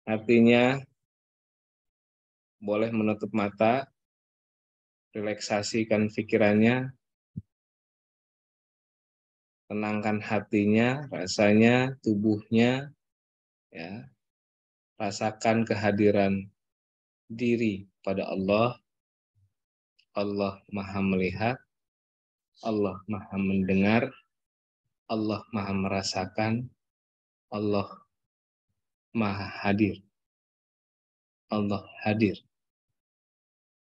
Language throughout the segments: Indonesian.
Hatinya boleh menutup mata, relaksasikan pikirannya, tenangkan hatinya, rasanya, tubuhnya, ya, rasakan kehadiran diri pada Allah. Allah Maha melihat, Allah Maha mendengar, Allah Maha merasakan, Allah Maha hadir. Allah hadir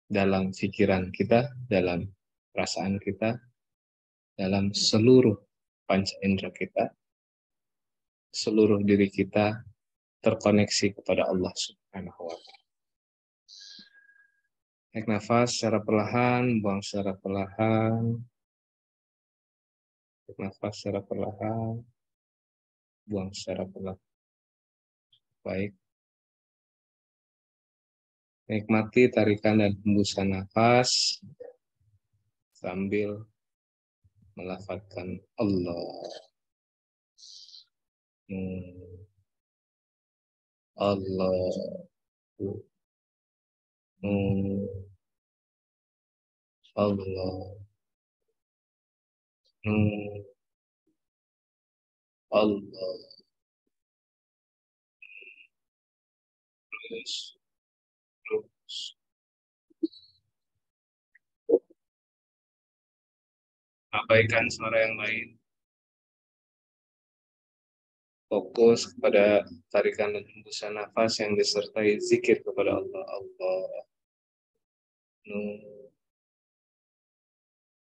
dalam pikiran kita, dalam perasaan kita, dalam seluruh panca indera kita, seluruh diri kita terkoneksi kepada Allah Subhanahu wa Ta'ala. Tarik nafas secara perlahan, buang secara perlahan. Tarik nafas secara perlahan, buang secara perlahan. Baik. Nikmati tarikan dan hembusan nafas sambil melafazkan Allah. Allah. Allah. Allah. Terus. Abaikan suara yang lain. Fokus kepada tarikan dan hembusan nafas yang disertai zikir kepada Allah. Allah.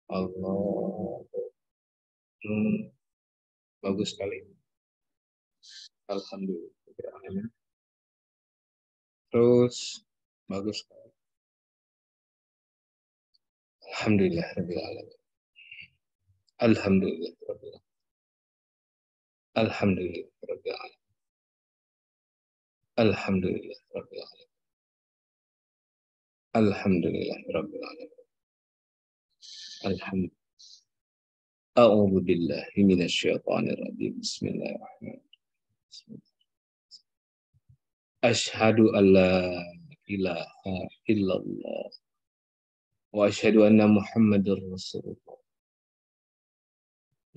Allah. Bagus sekali. Alhamdulillah. Terus bagus sekali. Alhamdulillah rabbil alamin. Alhamdulillah rabbil alamin. Alhamdulillah rabbil alamin. Alhamdulillah rabbil alamin. Alhamdulillah rabbil alamin. Alhamdulillah. A'udzu billahi minasy syaithanir rajim. Bismillahirrahmanirrahim. Asyhadu an la ilaha illallah wa asyhadu anna Muhammadar Rasulullah.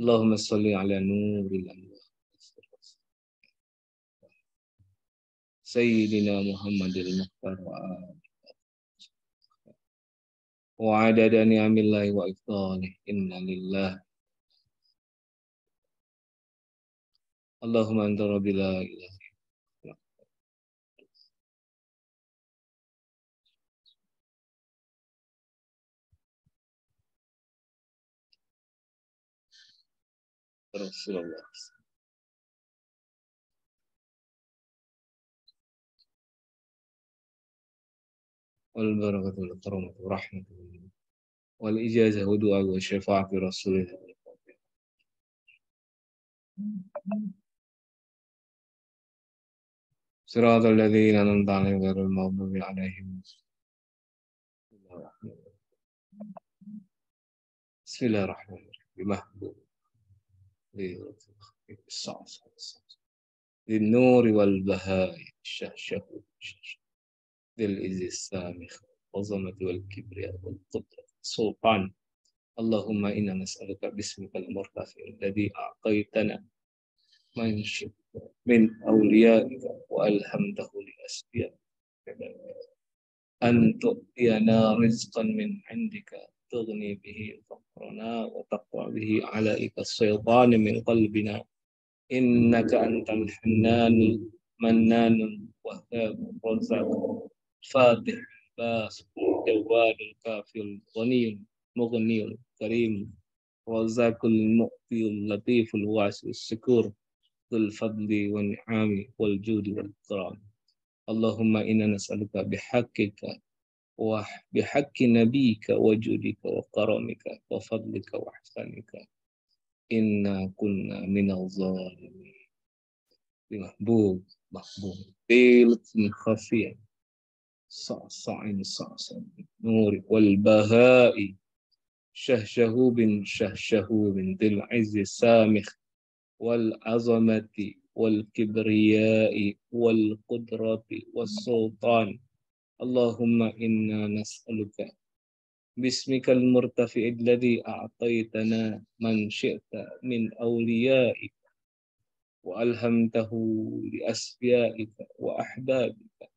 Allahumma shalli ala nuril anwar Sayyidina Muhammadil Mukhtar wa adada ni'amillahi wa ifdalih. Inna lillah. Allahumma anta rabbi la ilaha illa Rasulullah. Wal barakatul karamatu rahmatullahi wal ijazah wa du'a wa syafa'ati rasulillah. Siratal ladzina an'amta 'alaihim ghairil maghdubi 'alaihim. Bismillahirrahmanirrahim. Mahbub. للنور والبهاء الشهشه للعز السامخ والعظمة والكبرياء والقدرة سلطان. اللهم إنا نسألك باسمك المرتفع الذي أعطيتنا من أوليائك وألهمته لأسبيائك أن تؤتينا رزقا من عندك تغني به فقرنا وتقطع به علائك الشيطان من قلبنا إنك أنت الحنان المنان الوهاب الرزاق الفاتح الباسط الجواد الكافي الغني المغني الكريم الرزاق المعطي اللطيف الواسع الشكور ذو الفضل والنعم والجود والإكرام. اللهم إنا نسألك بحقك وبحق نبيك وجودك وكرمك وفضلك وإحسانك إنا كنا من الظالمين. محبوب بلطف خفي صعصع نور والبهاء شهشهوب ذي العز السامخ والعظمة والكبرياء والقدرة والسلطان. اللهم إنا نسألك باسمك المرتفع الذي أعطيتنا من شئت من أوليائك وألهمته لأسفيائك وأحبابك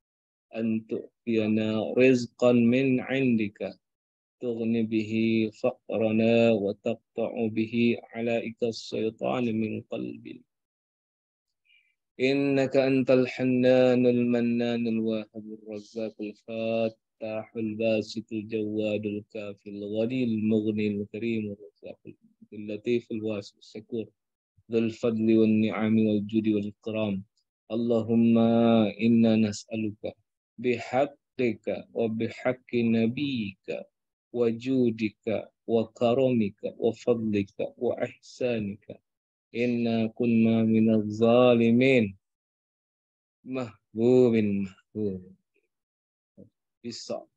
أن تؤتينا رزقا من عندك تغني به فقرنا وتقطع به علائك الشيطان من قلبنا. إنك أنت الحنان المنان الواهب الرزاق الفاتح الباسط الجواد الكافي الغني المغني الكريم الرزاق اللطيف الواسع الشكور ذو الفضل والنعم والجود والإكرام. اللهم إنا نسألك بحقك وبحق نبيك وجودك وكرمك وفضلك وإحسانك إنا كنا من الظالمين محبوب بالصعب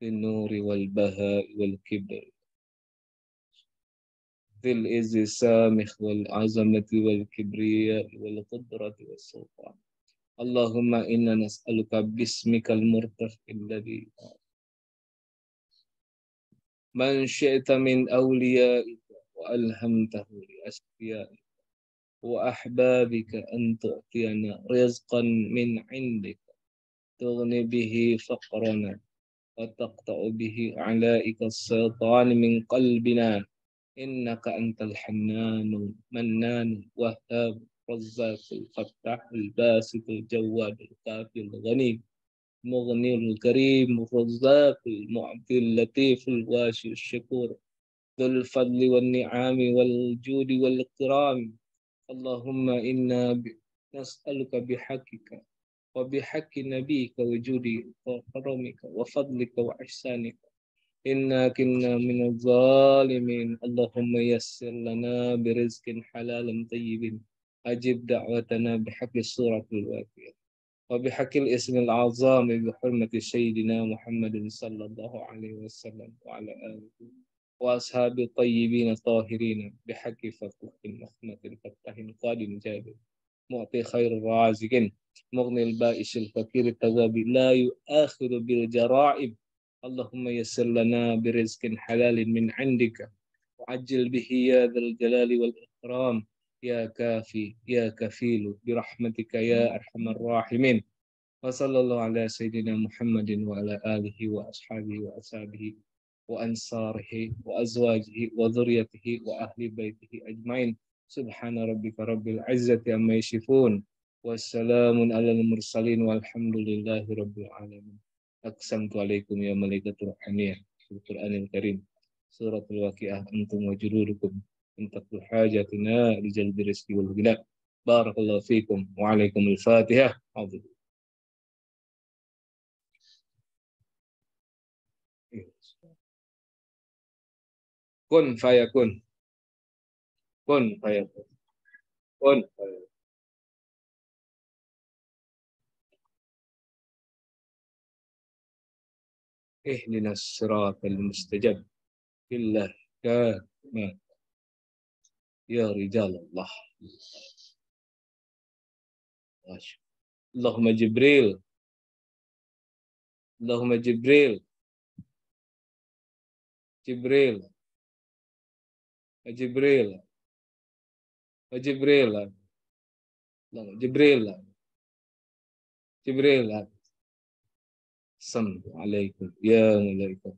بالنور والبهاء والكبر ذي العز السامخ والعظمة والكبرياء والقدرة والسلطان. اللهم إنا نسألك باسمك المرتفع الذي من شئت من أوليائك وألهمته لأسفيائك وأحبابك أن تؤتينا رزقا من عندك تغني به فقرنا وتقطع به علائك الشيطان من قلبنا. إنك أنت الحنان المنان وهاب الرزاق الفتاح الباسط الجواد الكافي الغني مغني الكريم الرزاق المعطي اللطيف الواسع الشكور ذو الفضل والنعم والجود والإكرام. اللهم إنا نسألك بحقك وبحق نبيك وجودك وكرمك وفضلك وإحسانك إنا كنا من الظالمين. اللهم يسر لنا برزق حلال طيب أجب دعوتنا بحق السورة الواقعة وبحق الاسم العظام بحرمة سيدنا محمد صلى الله عليه وسلم وعلى آله وأصحاب الطيبين الطاهرين بحق فتح محمد الفتح قادم جابر معطي خير الرازقين مغني البائس الفقير التواب لا يؤاخذ بالجرائم. اللهم يسر لنا برزق حلال من عندك وعجل به يا ذا الجلال والإكرام يا كافي يا كفيل برحمتك يا أرحم الراحمين. وصلى الله على سيدنا محمد وعلى آله وأصحابه وأصحابه وأنصاره وأزواجه وذريته وأهل بيته أجمعين. سبحان ربك رب العزة عما يصفون والسلام على المرسلين والحمد لله رب العالمين. أقسمت عليكم يا ملائكة الروحانية في القرآن الكريم سورة الواقعة أنتم وجلودكم إن تقضوا حاجاتنا لجلب الرزق والغنى. بارك الله فيكم وعليكم الفاتحة. Kun fayakun. Kun fayakun. Kun fayakun. Ihdinas siratal mustajab. Billah kama ya rijal Allah. Allahumma Jibril. Allahumma Jibril. Jibril. Jibril. Jibril. Jibril. Jibril. Sallu alaikum ya malaikat.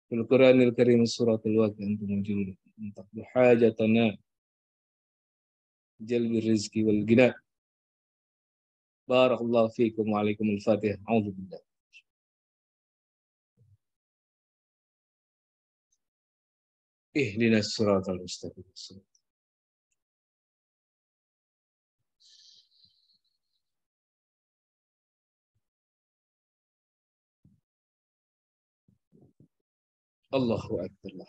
Fil Qur'anil Karim suratul Waqiah antum mujibun. Taqdu hajatana jalbi rizqi wal ghina. Barakallahu fiikum wa alaikumul fatihah. A'udzu billah. Ihdinas siratal mustaqim. Allahu akbar.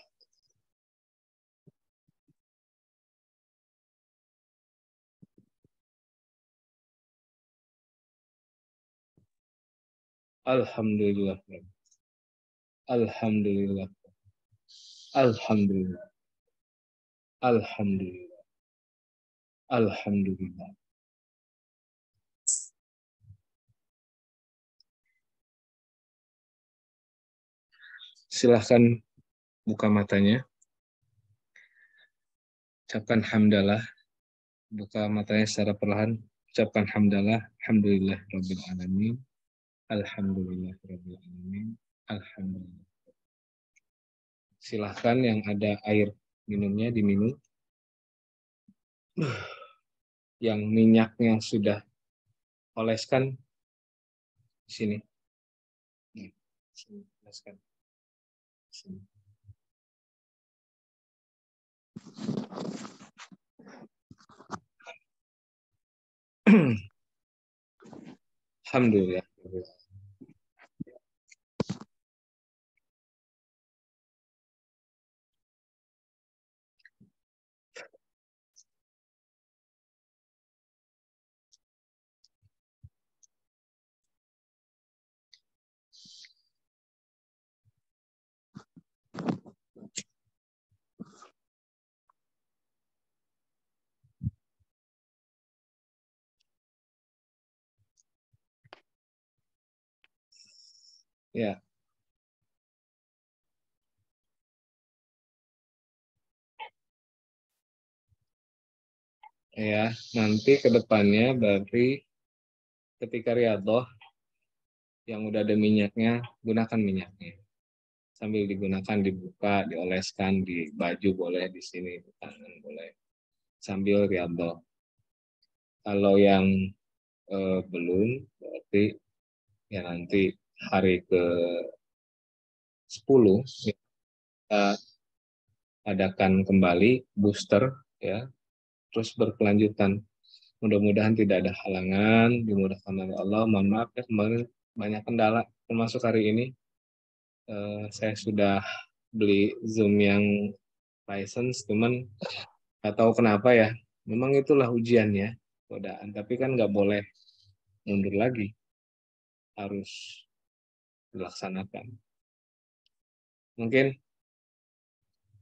Alhamdulillah. Alhamdulillah. Alhamdulillah. Alhamdulillah. Alhamdulillah. Silahkan buka matanya. Ucapkan hamdalah. Buka matanya secara perlahan. Ucapkan hamdalah. Alhamdulillah Rabbil Alamin. Alhamdulillah Rabbil Alamin. Alhamdulillah. Silahkan yang ada air minumnya diminum. Yang minyaknya sudah oleskan di sini. Oleskan. Sini. Alhamdulillah. Ya, ya. Nanti ke depannya berarti ketika riyadhah yang udah ada minyaknya, gunakan minyaknya. Sambil digunakan, dibuka, dioleskan di baju boleh, di sini di tangan boleh. Sambil riyadhah. Kalau yang belum, berarti ya nanti hari ke-10 kita adakan kembali booster ya, terus berkelanjutan. Mudah-mudahan tidak ada halangan, dimudahkan oleh Allah. Mohon maaf ya kemarin banyak kendala, termasuk hari ini saya sudah beli Zoom yang license, cuman nggak tahu kenapa ya. Memang itulah ujiannya, godaan. Tapi kan nggak boleh mundur lagi, harus dilaksanakan. Mungkin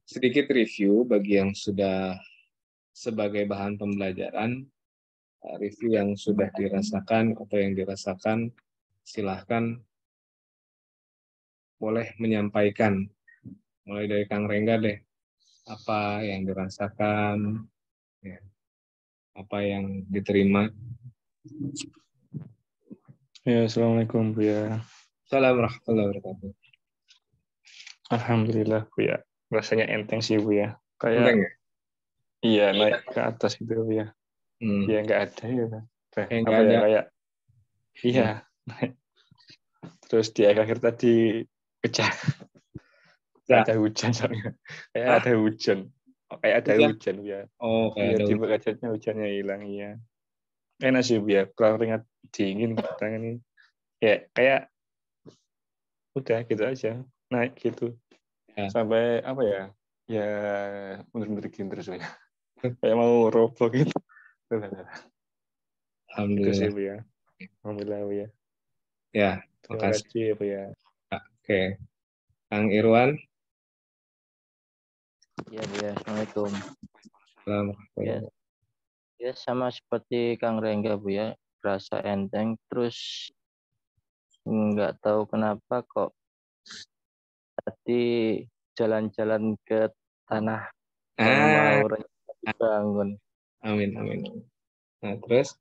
sedikit review bagi yang sudah sebagai bahan pembelajaran, review yang sudah dirasakan atau yang dirasakan, silahkan boleh menyampaikan. Mulai dari Kang Rengga deh, apa yang dirasakan, ya, apa yang diterima. Ya, assalamualaikum Bu ya. Assalamualaikum warahmatullahi wabarakatuh. Alhamdulillah Bu ya. Rasanya enteng sih Bu ya. Enteng Kayak ya? iya naik ke atas gitu Bu ya. Hmm. Ya nggak ada ya. Kayak nggak Apa ya ada. kayak iya. Hmm. Terus di akhir tadi pecah. Kayak Ya. ada hujan soalnya. Kayak Ah, ada hujan. Kayak ada hujan. hujan Bu ya. Oh, kayak Iya ada di hujan. bekajatnya hujannya hilang iya. Enak sih Bu ya. Kalau keringat dingin tangan ini. Ya kayak udah gitu aja. Naik gitu. Ya. Sampai apa ya? Ya bener-bener gini terus Bu ya. Kayak mau roboh gitu. Itu sih Alhamdulillah. Bu ya. Alhamdulillah Bu ya. Ya, Terima makasih. kasih ya Bu ya. Oke, Kang Irwan. Ya, Bu ya. Assalamualaikum. Ya, Alhamdulillah. ya sama seperti Kang Rengga Bu ya. Rasa enteng. Terus nggak tahu kenapa kok tadi jalan-jalan ke tanah yang mau Ah, rencana dibangun. amin, amin. Nah, terus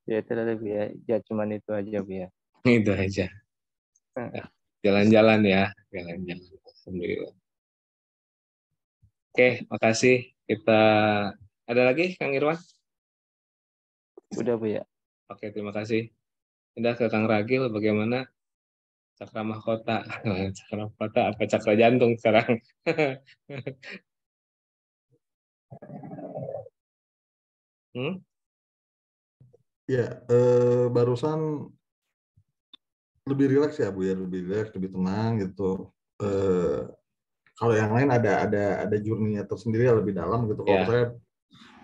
Ya itu tadi Bu ya. Ya cuman itu aja Bu ya. itu aja. Ya, jalan-jalan ya, jalan-jalan. Alhamdulillah. Oke, makasih. Kita ada lagi, Kang Irwan? Udah Bu ya. Oke, terima kasih. Udah ke Kang Ragil, bagaimana cakra mahkota? Cakra mahkota apa cakra jantung sekarang? Hmm? Ya, barusan lebih rileks ya Bu ya, lebih rileks, lebih tenang gitu. Kalau yang lain ada journey-nya tersendiri yang lebih dalam gitu. Kalau Ya, saya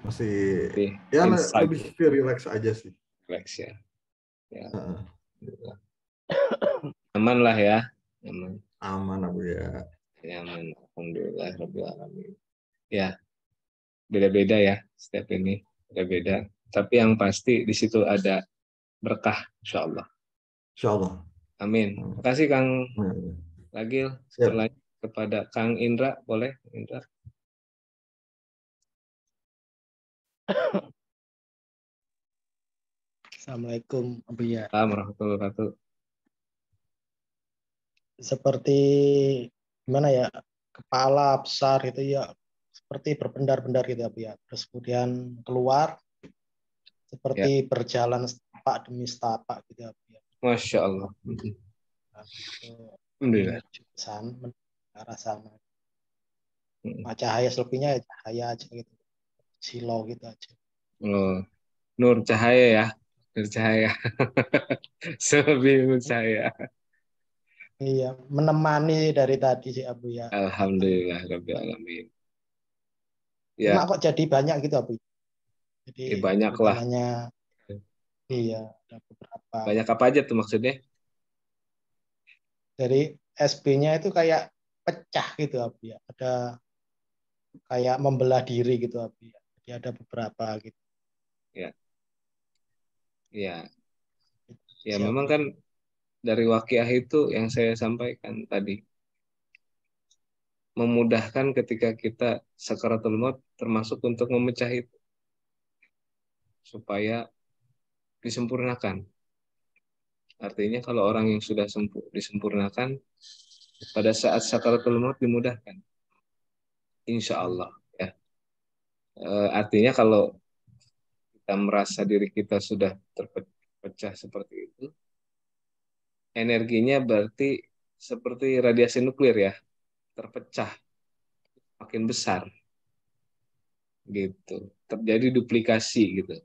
masih di ya insight, lebih ke rileks aja sih. relax ya. Ya, Heeh. aman lah ya. Aman. Aman Bu ya. Ya, aman. Alhamdulillah, Rabbil Alamin. Ya, beda-beda ya, setiap ini beda-beda. Tapi yang pasti di situ ada berkah, insya Allah. Insya Allah. Amin. Terima kasih Kang Lagil. Siap. Berlanjut kepada Kang Indra, boleh Indra? Assalamualaikum Abuya. Assalamualaikum warahmatullahi wabarakatuh. Seperti gimana ya, kepala besar itu ya seperti berpendar-pendar gitu Abuya. Terus kemudian keluar seperti berjalan setapak demi setapak gitu Abuya. Masya Allah. Alhamdulillah. Ke arah sana. Cahaya selebihnya ya cahaya aja gitu. Silau gitu aja. Oh, nur cahaya ya. Nur cahaya. Selebih cahaya. Iya, menemani dari tadi sih Abu ya. Alhamdulillah Rabbil Alamin. Ya. Cuma kok jadi banyak gitu Abu. Jadi banyak lah. Iya, ada beberapa. Banyak apa aja tuh maksudnya? Dari SB-nya itu kayak pecah gitu Abu ya. Ada kayak membelah diri gitu Abu ya. Jadi ada beberapa gitu. Ya. Ya. Ya Siap. memang kan dari waqiah itu yang saya sampaikan tadi, memudahkan ketika kita sakaratul maut, termasuk untuk memecah itu supaya disempurnakan. Artinya kalau orang yang sudah disempurnakan, pada saat sakaratul maut dimudahkan, insya Allah ya. Artinya kalau kita merasa diri kita sudah terpecah seperti itu, energinya berarti seperti radiasi nuklir ya, terpecah makin besar gitu, terjadi duplikasi gitu.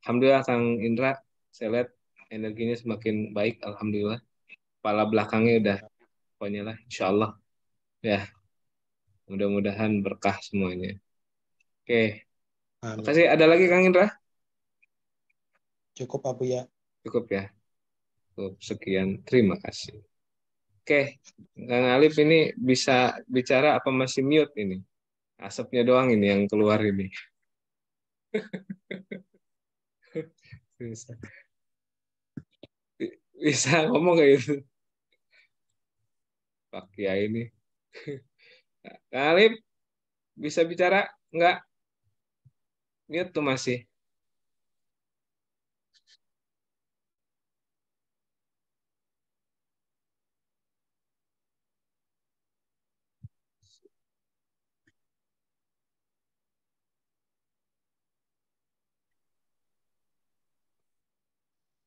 Alhamdulillah Kang Indra, saya lihat energinya semakin baik, alhamdulillah. Kepala belakangnya udah pokoknya lah, insya Allah ya, mudah-mudahan berkah semuanya. Oke, makasih. Ada lagi Kang Indra? Cukup Abu ya. Cukup ya. Cukup, sekian, terima kasih. Oke, Kang Alif ini bisa bicara apa masih mute ini? Asapnya doang ini yang keluar ini. Bisa ngomong kayak gitu. Pak Kiai ini. Kang Alif bisa bicara? Enggak? Mute tuh masih.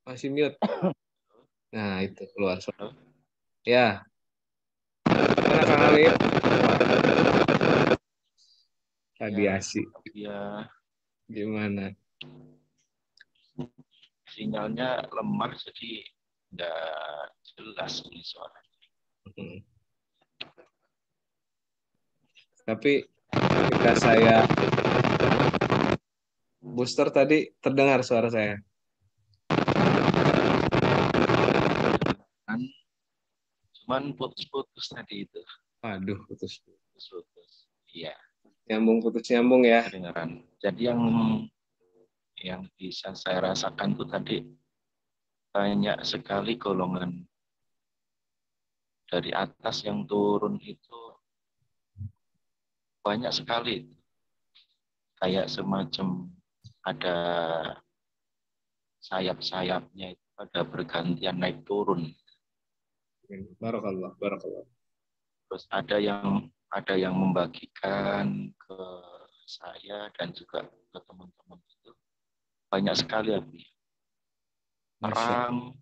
Masih mute. Nah, itu keluar suara. Ya. Mana Kang Alif? Radiasi. Ya. Gimana? Sinyalnya lemah jadi nggak jelas ini suaranya. Tapi ketika saya booster tadi terdengar suara saya. Cuman putus-putus tadi itu. Aduh, putus-putus. Iya. Nyambung putus nyambung ya. Kedengaran. Jadi yang bisa saya rasakan itu tadi banyak sekali golongan dari atas yang turun itu banyak sekali. Kayak semacam ada sayap-sayapnya itu ada bergantian naik turun. Barakallah, barakallah. Terus ada yang membagikan ke saya dan juga ke teman-teman itu banyak sekali Abi. Terang,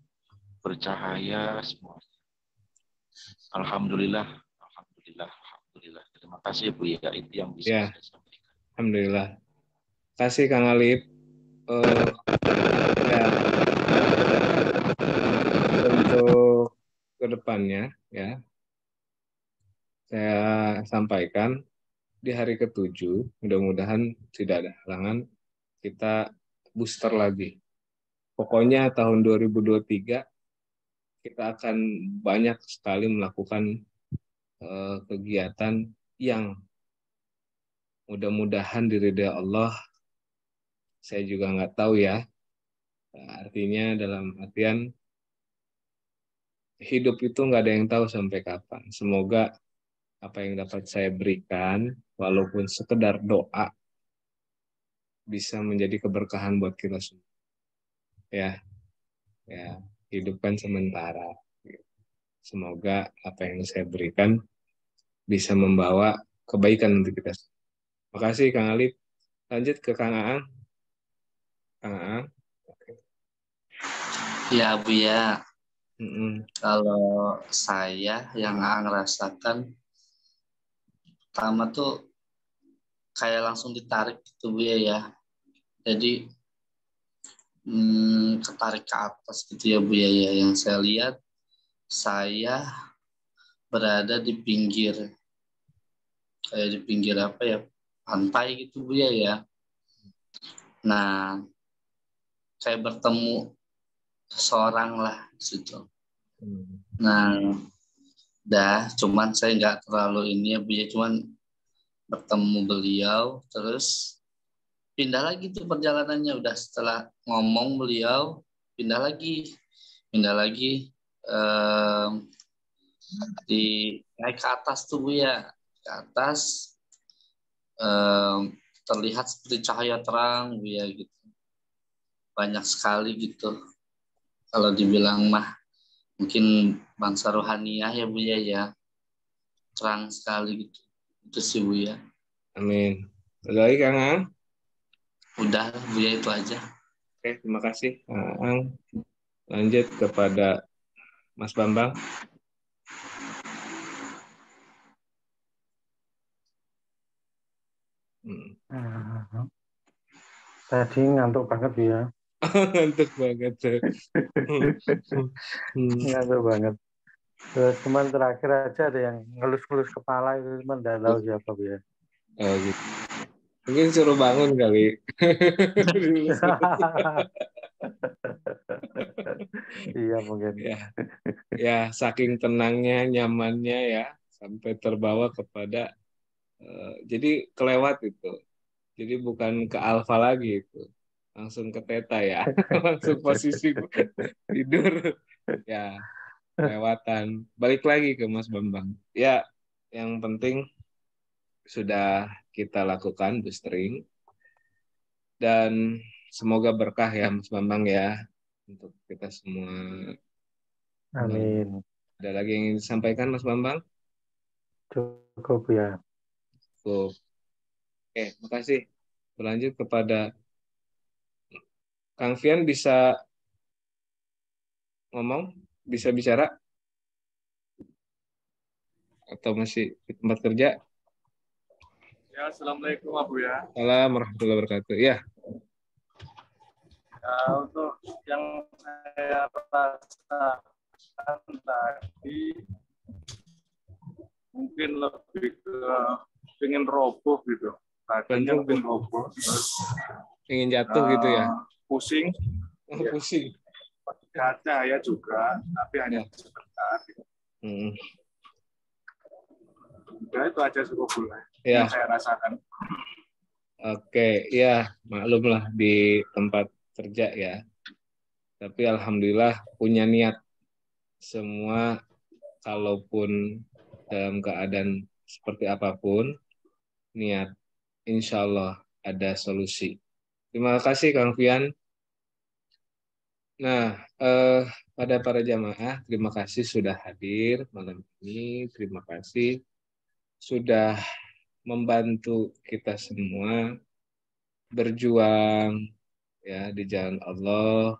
bercahaya semua. Alhamdulillah, alhamdulillah, alhamdulillah. Terima kasih Bu ya, itu yang bisa saya sampaikan. Alhamdulillah. Kasih Kang Alif. Ya. Untuk kedepannya ya, saya sampaikan di hari ke-7, mudah-mudahan tidak ada halangan, kita booster lagi. Pokoknya tahun 2023 kita akan banyak sekali melakukan kegiatan yang mudah-mudahan diridhai Allah. Saya juga nggak tahu ya. Artinya dalam artian hidup itu nggak ada yang tahu sampai kapan. Semoga apa yang dapat saya berikan, walaupun sekedar doa, bisa menjadi keberkahan buat kita semua. Ya, ya, hidup kan sementara. Semoga apa yang saya berikan bisa membawa kebaikan untuk kita. Makasih Kang Alif. Lanjut ke Kang Aang. Kang Aang. Ya Bu ya, Mm-mm. kalau saya yang ngerasakan pertama tuh kayak langsung ditarik gitu Bu ya. Jadi ketarik ke atas gitu ya Bu ya. Yang saya lihat saya berada di pinggir, kayak di pinggir apa ya, pantai gitu Bu ya. Nah, saya bertemu seseorang lah di situ. Nah, cuman saya nggak terlalu ini ya Bu ya, cuman bertemu beliau, terus pindah lagi tuh perjalanannya. Udah setelah ngomong beliau, pindah lagi, di naik ke atas tuh Bu ya, ke atas, terlihat seperti cahaya terang Bu ya gitu, banyak sekali gitu. Kalau dibilang mah mungkin bangsa rohaniah ya Bu ya, terang sekali gitu. Itu sih Bu ya. Amin. Ada lagi Kang Aang? Udah Bu ya, itu aja. Oke, terima kasih Kang Aang. Lanjut kepada Mas Bambang. Tadi ngantuk banget Bu ya. Ngantuk banget. Ngantuk banget. Terus cuman terakhir aja ada yang ngelus-ngelus kepala itu, cuman nggak tahu siapa Bu ya. Oh gitu. Mungkin suruh bangun kali. Iya mungkin. Ya, saking tenangnya, nyamannya ya, sampai terbawa kepada, jadi kelewat itu. Jadi bukan ke alfa lagi itu, langsung ke theta ya, langsung posisi tidur. Ya, kelewatan. Balik lagi ke Mas Bambang. Ya, yang penting sudah kita lakukan boostering dan semoga berkah ya Mas Bambang ya untuk kita semua. Amin. Ada lagi yang ingin disampaikan Mas Bambang? Cukup ya. Cukup. Oke, makasih. Berlanjut kepada Kang Fian, bisa ngomong, bisa bicara atau masih di tempat kerja? Ya, assalamualaikum Abu ya. Assalamualaikum warahmatullahi wabarakatuh. Ya. Untuk yang saya rasakan tadi mungkin lebih ke pengen roboh gitu. Tadinya pengen roboh, terus Ingin jatuh gitu ya? Pusing. Ya. Pusing. Kaca ya juga, tapi hanya sebentar. Ya itu aja cukup ya. Yang saya rasakan. Oke, ya maklumlah di tempat kerja ya. Tapi alhamdulillah punya niat semua, kalaupun dalam keadaan seperti apapun, niat insya Allah ada solusi. Terima kasih Kang Fian. Nah, pada para jamaah, terima kasih sudah hadir malam ini. Terima kasih sudah membantu kita semua berjuang ya di jalan Allah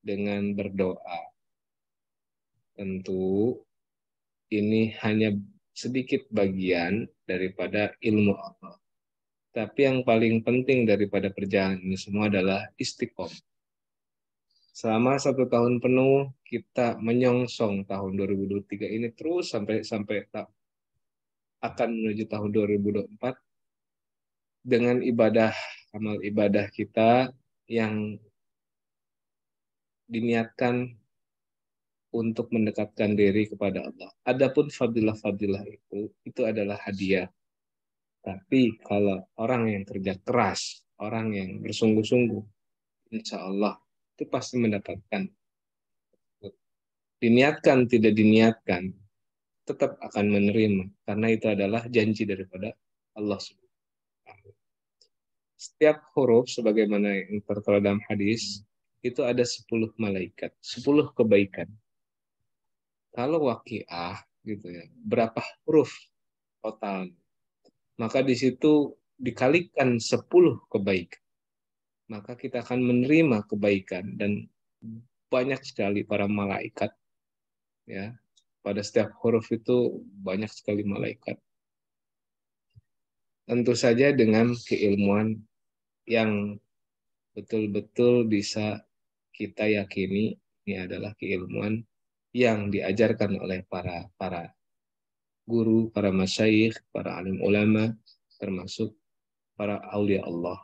dengan berdoa. Tentu ini hanya sedikit bagian daripada ilmu Allah. Tapi yang paling penting daripada perjalanan ini semua adalah istiqomah. Selama 1 tahun penuh kita menyongsong tahun 2023 ini terus sampai akan menuju tahun 2024 dengan amal ibadah kita yang diniatkan untuk mendekatkan diri kepada Allah. Adapun fadilah-fadilah itu adalah hadiah Tapi kalau orang yang kerja keras, orang yang bersungguh-sungguh, insya Allah itu pasti mendapatkan. Diniatkan, tidak diniatkan, tetap akan menerima. Karena itu adalah janji daripada Allah Subhanahu. Setiap huruf, sebagaimana yang tertera dalam hadis, itu ada 10 malaikat, 10 kebaikan. Kalau waqiah, gitu ya, berapa huruf total? Maka di situ dikalikan 10 kebaikan. Maka kita akan menerima kebaikan, dan banyak sekali para malaikat, ya, pada setiap huruf itu banyak sekali malaikat. Tentu saja dengan keilmuan yang betul-betul bisa kita yakini ini adalah keilmuan yang diajarkan oleh para guru, para masyayikh, para alim ulama, termasuk para aulia Allah.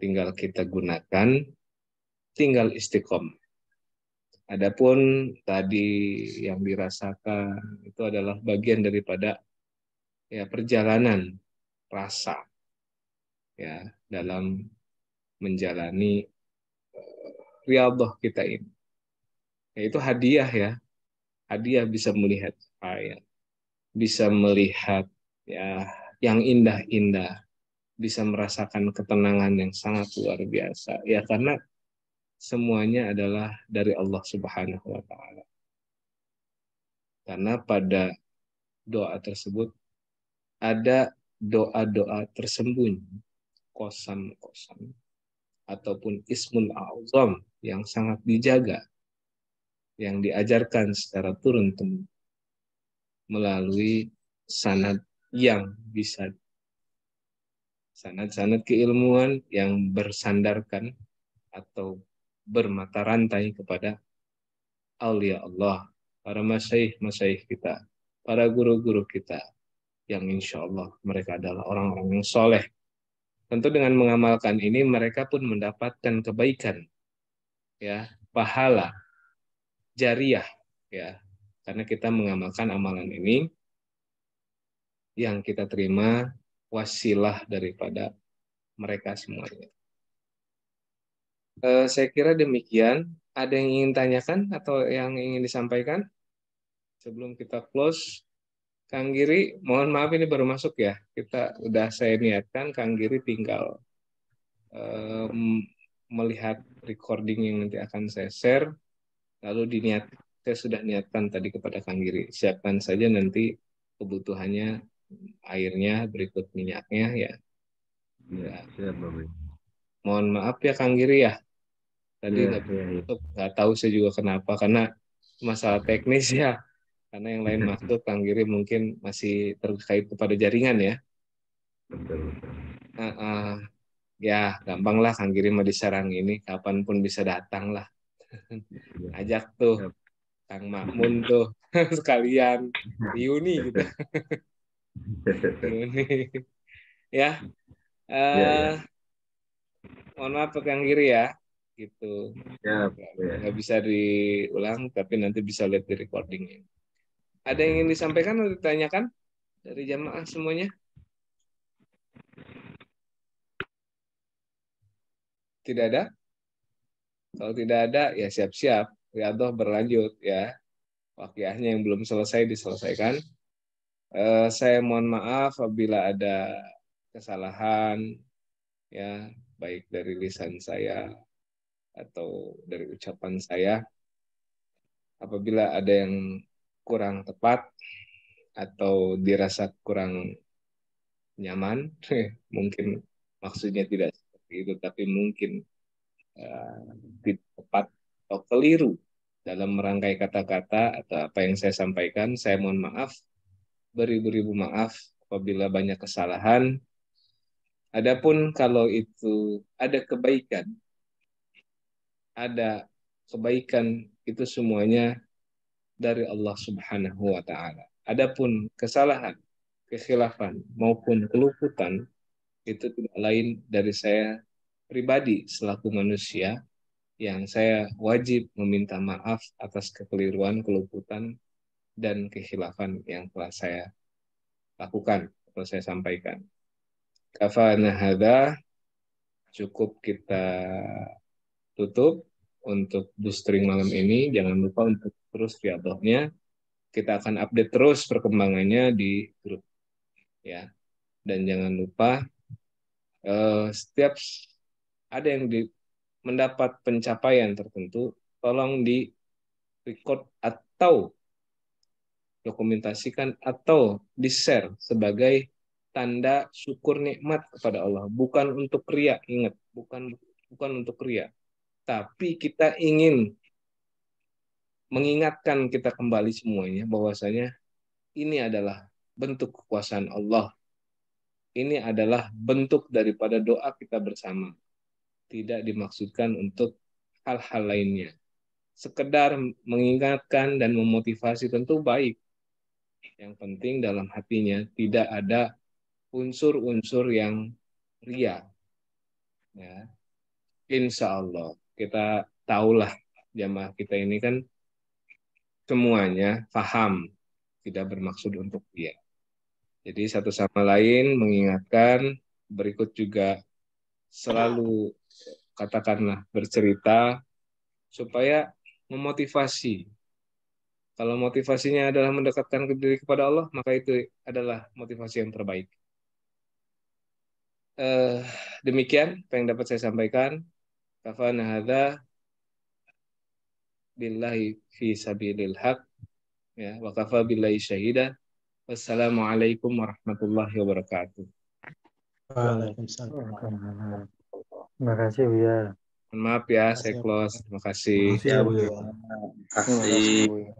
Tinggal kita gunakan, tinggal istiqomah. Adapun tadi yang dirasakan itu adalah bagian daripada ya perjalanan rasa ya dalam menjalani riyadhah kita ini. Yaitu hadiah ya. Hadiah bisa melihat ayat, bisa melihat ya yang indah-indah, bisa merasakan ketenangan yang sangat luar biasa. Ya karena semuanya adalah dari Allah Subhanahu wa taala. Karena pada doa tersebut ada doa-doa tersembunyi, qasam-qasam ataupun ismul a'zam yang sangat dijaga, yang diajarkan secara turun-temurun melalui sanad yang bisa, sanad-sanad keilmuan yang bersandarkan atau bermata rantai kepada aulia Allah, para masyayikh kita, para guru-guru kita, yang insya Allah mereka adalah orang-orang yang soleh. Tentu dengan mengamalkan ini mereka pun mendapatkan kebaikan, ya, pahala jariah, ya, karena kita mengamalkan amalan ini yang kita terima wasilah daripada mereka semuanya. Saya kira demikian. Ada yang ingin tanyakan atau yang ingin disampaikan sebelum kita close? Kang Giri, mohon maaf ini baru masuk ya. Udah saya niatkan, Kang Giri tinggal melihat recording yang nanti akan saya share. Lalu saya sudah niatkan tadi kepada Kang Giri, siapkan saja nanti kebutuhannya, airnya, berikut minyaknya ya. Ya, siap, Bapak. Mohon maaf ya Kang Giri ya. Tadi nggak tahu saya juga kenapa, karena masalah teknis ya. Karena yang lain masuk, Kang Giri mungkin masih terkait kepada jaringan ya. Betul. Ya, gampang lah Kang Giri mah diserang ini, kapanpun bisa datang lah. Ajak tuh Kang Makmun tuh sekalian reuni gitu. Reuni. Ya. Mohon maaf Kang Giri ya. Gitu. Nggak bisa diulang, tapi nanti bisa lihat di recordingnya. Ada yang ingin disampaikan atau ditanyakan dari jamaah semuanya? Tidak ada? Kalau tidak ada, ya siap-siap. Riyadhah berlanjut ya. Waqiahnya yang belum selesai diselesaikan. Saya mohon maaf apabila ada kesalahan, ya baik dari lisan saya atau dari ucapan saya. Apabila ada yang kurang tepat atau dirasa kurang nyaman, mungkin maksudnya tidak seperti itu, tapi mungkin tidak tepat atau keliru dalam merangkai kata-kata atau apa yang saya sampaikan, saya mohon maaf, beribu-ribu maaf apabila banyak kesalahan. Adapun kalau itu ada kebaikan itu semuanya dari Allah Subhanahu wa taala. Adapun kesalahan, kekhilafan maupun keluputan itu tidak lain dari saya pribadi selaku manusia yang saya wajib meminta maaf atas kekeliruan, keluputan dan kekhilafan yang telah saya lakukan perlu saya sampaikan. Kafana hadza, cukup kita tutup untuk boostering malam ini. Jangan lupa untuk terus riadohnya. Kita akan update terus perkembangannya di grup, ya. Dan jangan lupa setiap ada yang mendapat pencapaian tertentu, tolong di record atau dokumentasikan atau di-share sebagai tanda syukur nikmat kepada Allah, bukan untuk ria. Ingat, bukan untuk ria, tapi kita ingin mengingatkan kita kembali semuanya bahwasanya ini adalah bentuk kekuasaan Allah. Ini adalah bentuk daripada doa kita bersama. Tidak dimaksudkan untuk hal-hal lainnya. Sekedar mengingatkan dan memotivasi tentu baik. Yang penting dalam hatinya tidak ada unsur-unsur yang ria. Ya. Insya Allah kita tahulah jamaah kita ini kan semuanya paham, tidak bermaksud untuk dia. Jadi satu sama lain mengingatkan, berikut juga selalu katakanlah bercerita supaya memotivasi. Kalau motivasinya adalah mendekatkan diri kepada Allah, maka itu adalah motivasi yang terbaik. Demikian apa yang dapat saya sampaikan. Kafana hadza billahi fi sabilil haq, ya, wa kafa billahi syahida. Wassalamualaikum warahmatullahi wabarakatuh. Waalaikumsalam. Terima kasih Buya. Maaf ya, Terima saya kasih. close. Terima kasih. Terima kasih ya, Bu ya. Kasih. Buya.